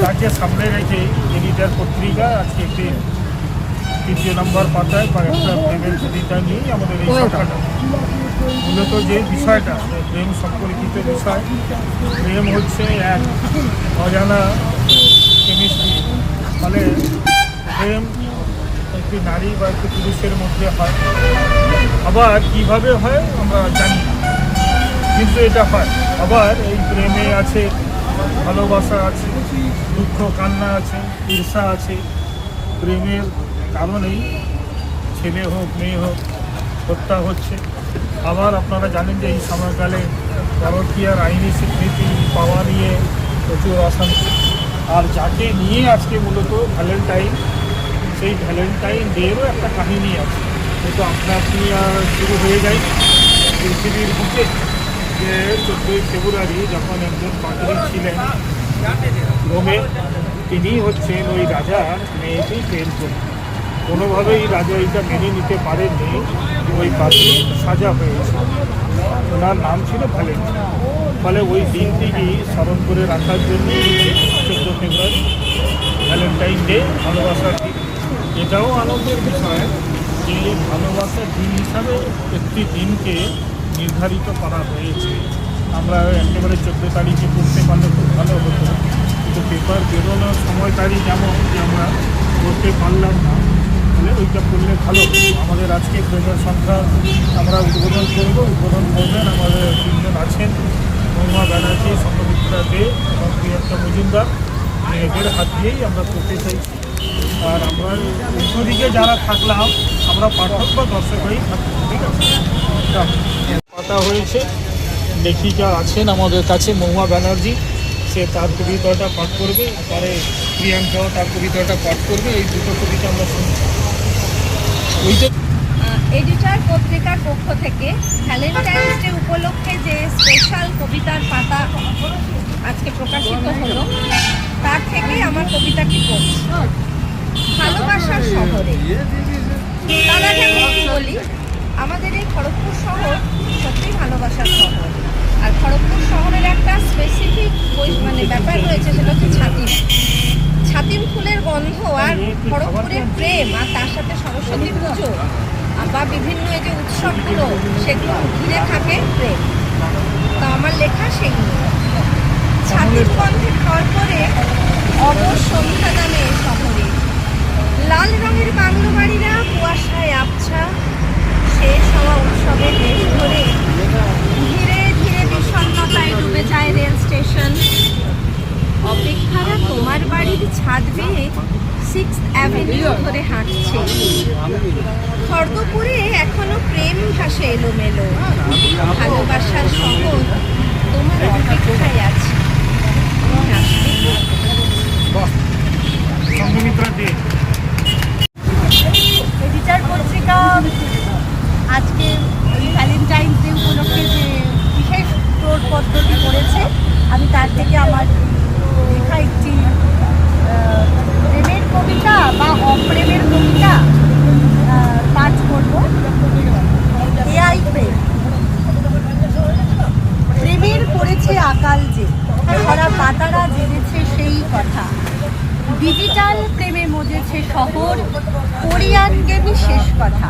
তাকে সামনে রেখে এডিটার পত্রিকা আজকে একটি 3 নম্বর পাতায় একটা প্রেমের কবিতা নিয়েই আমাদের এই সভাটা। মূলত যে বিষয়টা প্রেম সম্পর্কিত বিষয়, প্রেম হচ্ছে এক অজানা কেমিস্ট্রি। ফলে প্রেম একটি নারী বা একটি পুরুষের মধ্যে হয়, আবার কিভাবে হয় আমরা জানি না, কিন্তু এটা হয়। আবার এই প্রেমে আছে ভালোবাসা, আছে দুঃখ কান্না, আছে ঈর্ষা আছে। প্রেমের কারণেই ছেলে হোক মেয়ে হোক হত্যা হচ্ছে। আবার আপনারা জানেন যে এই সময়কালে পরকীয়ার আইনি স্বীকৃতি পাওয়া নিয়ে প্রচুর অশান্তি। আর যাকে নিয়ে আজকে মূলত ভ্যালেন্টাইন, সেই ভ্যালেন্টাইন ডেরও একটা কাহিনী আছে। কিন্তু আপনি শুরু হয়ে যায় পৃথিবীর বুকে যে 14ই ফেব্রুয়ারি যখন একজন পাদ্রী ছিলেন রোমে, তিনি হচ্ছেন ওই রাজার মেয়েকেই প্রেম করেন। কোনোভাবেই রাজা এটা মেনে নিতে পারেননি, ওই পাদ্রী সাজা হয়েছে। ওনার নাম ছিল ভ্যালেন্টাইন। ফলে ওই দিনটিকে স্মরণ করে রাখার জন্য 14 ফেব্রুয়ারি ভ্যালেন্টাইন ডে, ভালোবাসার দিন। এটাও আনন্দের বিষয় যে ভালোবাসার দিন হিসাবে একটি দিনকে নির্ধারিত করা হয়েছে। আমরা একেবারে 14 তারিখে করতে পারলে খুব ভালো হতো, কিন্তু পেপার বেরোনোর সময় তারিখ যেমন যে আমরা করতে পারলাম না, তাহলে ওইটা করলে ভালো। আমাদের আজকে প্রেমের সংখ্যা আমরা উদ্বোধন করবেন আমাদের 3 জন আছেন, মহুয়া ব্যানার্জি, সংঘমিত্রা দে এবং প্রিয়াঙ্কা মজুমদার। এদের হাত দিয়েই আমরা করতে চাইছি। আর আমরা উল্টোদিকে যারা থাকলাম আমরা পাঠক বা দর্শক হয়েই থাকবো, ঠিক আছে। পাতা হয়েছে, লেখিকা আছেন আমাদের কাছে মহুয়া ব্যানার্জি, সে তার কবিতাটা পাঠ করবে, পরে প্রিয়াঙ্কাও তার কবিতাটা পাঠ করবে। এই দুটো কবিতা আমরা শুনছি। এডিটার পত্রিকার পক্ষ থেকে ভ্যালেন্টাইন্স ডে উপলক্ষে যে স্পেশাল কবিতার পাতা আজকে প্রকাশিত হলো, তার থেকে আমার কবিতাটি পড়ছি। ভালোবাসার শহরে। তার আগে আমি বলি, আমাদের এই খড়গপুর শহর সত্যি ভালোবাসার শহর। আর খড়গপুর শহরের একটা স্পেসিফিক ব্যাপার রয়েছে, সেটা হচ্ছে ছাতিম ফুলের গন্ধ আর খড়গপুরের প্রেম, আর তার সাথে সরস্বতী পুজো বা বিভিন্ন এই যে উৎসবগুলো, সেগুলো ঘিরে থাকে প্রেম। তো আমার লেখা সেগুলো। ছাতিম গন্ধে খাওয়ার পরে অবশ সন্ধ্যা নামে শহরে, লাল রঙের বাংলো বাড়িরা কুয়াশায় আবছা, শেষ হওয়া উৎসবের দেশ ধরে ধীরে ধীরে বিষণ্ণতায় ডুবে যায় রেল স্টেশন। অপেক্ষারা তোমার বাড়ির ছাদ বেয়ে 6th অ্যাভিনিউ ধরে হাঁটছে। খড়গপুরে এখনো প্রেম ভাসে এলোমেলো, ভালোবাসার শহর তোমার অপেক্ষায় আছে। এডিটার পত্রিকা আজকে এই ভ্যালেন্টাইন্স ডে উপলক্ষে যে বিশেষ পদ্ধতি করেছে, আমি তার থেকে আমার লেখা একটি প্রেমের কবিতা বা অপ্রেমের কবিতা পাঠ করব। এআই প্রেম। প্রেমের করেছে আকাল যে, সারা পাতারা জেনেছে সেই কথা। ডিজিটাল প্রেমে মজেছে শহর, কোরিয়ান গেমই শেষ কথা।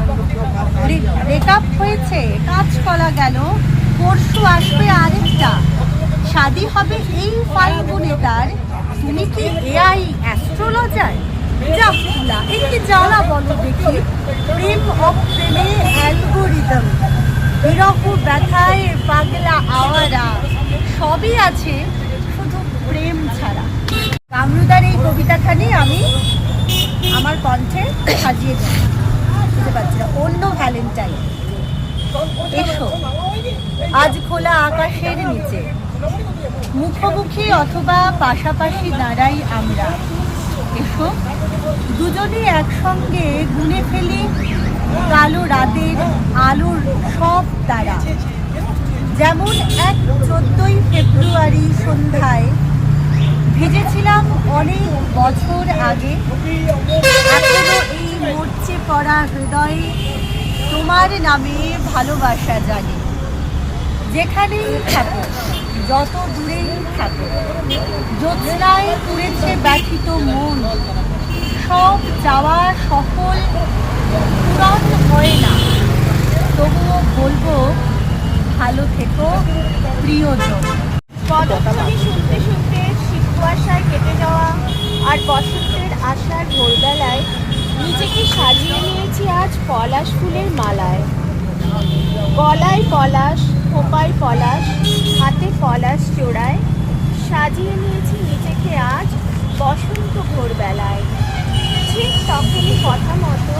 ব্রেকআপ হয়েছে, কাঁচকলা গেল, পরশু আসবে আরেকটা। শাদি হবে এই ফাল্গুনে তার, তুমি কি এআই অ্যাস্ট্রোলজার? যা ফুলা একটি জ্বালা বলো দেখি, প্রেম অপ্রেমে অ্যালগোরিদম, বিরহ ব্যথায় পাগলা আওয়ারা, সবই আছে শুধু প্রেম ছাড়া। কামরুদার এই কবিতাখানি আমি আমার কণ্ঠে সাজিয়ে দিই, বুঝতে পারছি না। অন্য ভ্যালেন্টাইন। এসো আজ খোলা আকাশের নিচে, মুখোমুখি অথবা পাশাপাশি দাঁড়াই আমরা। এসো দুজনে একসঙ্গে গুনে ফেলি কালো রাতের আলোর সব তারা। যেমন এক 14ই ফেব্রুয়ারি সন্ধ্যায় ভিজেছিলাম অনেক বছর আগে, এখনো এই মরচে পড়া হৃদয়ে তোমার নামে ভালোবাসা জাগে। যেখানেই থাকো, যত দূরেই থাকো, জ্যোৎস্নায় পুড়েছে ব্যথিত মন, সব যাওয়া সফল পূরণ হয় না, তবুও বলবো ভালো থেকো প্রিয়জন। পদধ্বনি শুনতে শুনতে শীত কুয়াশায় কেটে যাওয়া আর বসন্তের আশার ভোরবেলায় নিজেকে সাজিয়ে নিয়েছি আজ পলাশ ফুলের মালায়। গলায় পলাশ, খোপায় পলাশ, হাতে পলাশ চোড়ায় সাজিয়ে নিয়েছি নিজেকে আজ বসন্ত ভোরবেলায়। ঠিক তখনই কথা মতো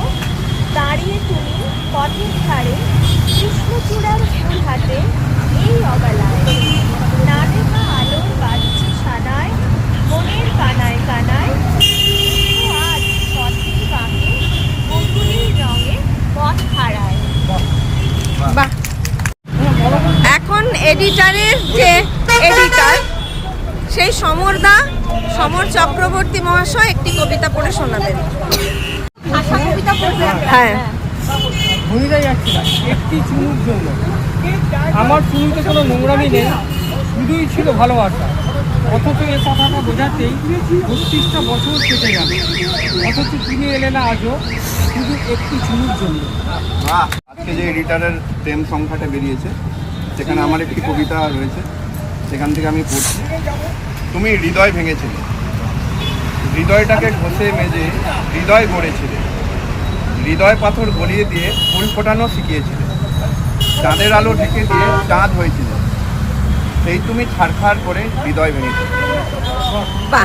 দাঁড়িয়ে তুমি পথের ধারে কৃষ্ণচূড়ার ফুল হাতে এই অবেলায়। না দেখা আলোর বাজছে সানায়, মনের কানায় কানায় আজ পথের বাঁকে বকুলের রঙে পথ হারায়। বাহ। এখন এডিটারের যে এডিটার সেই সমর চক্রবর্তী মহাশয় একটি কবিতা পড়ে শোনাবেন। আশা কবিতা পড়বে? হ্যাঁ। ভূমিকাই যাচ্ছি না একটি চুমুর জন্য। আমার চুমুতে কোনো নোংরামি নেই, শুধুই ছিল ভালোবাসা। অথচ এ কথাটা বোঝাতেই 32টা বছর কেটে গেল, অথচ তিনি এলে না আজও শুধু একটি চুমুর জন্য। আজকে যে এডিটারের প্রেম সংখ্যাটা বেরিয়েছে সেখানে আমার একটি কবিতা রয়েছে, সেখান থেকে আমি পড়ছি। তুমি হৃদয় ভেঙেছিলে, হৃদয়টাকে ঘষে মেজে হৃদয় গড়েছিলে, হৃদয় পাথর গলিয়ে দিয়ে ফুল ফোটানো শিখিয়েছিলে, চাঁদের আলো ঢেকে দিয়ে চাঁদ হয়েছিল, সেই তুমি ছাড়খাড় করে হৃদয় ভেঙেছিলে। বাহ।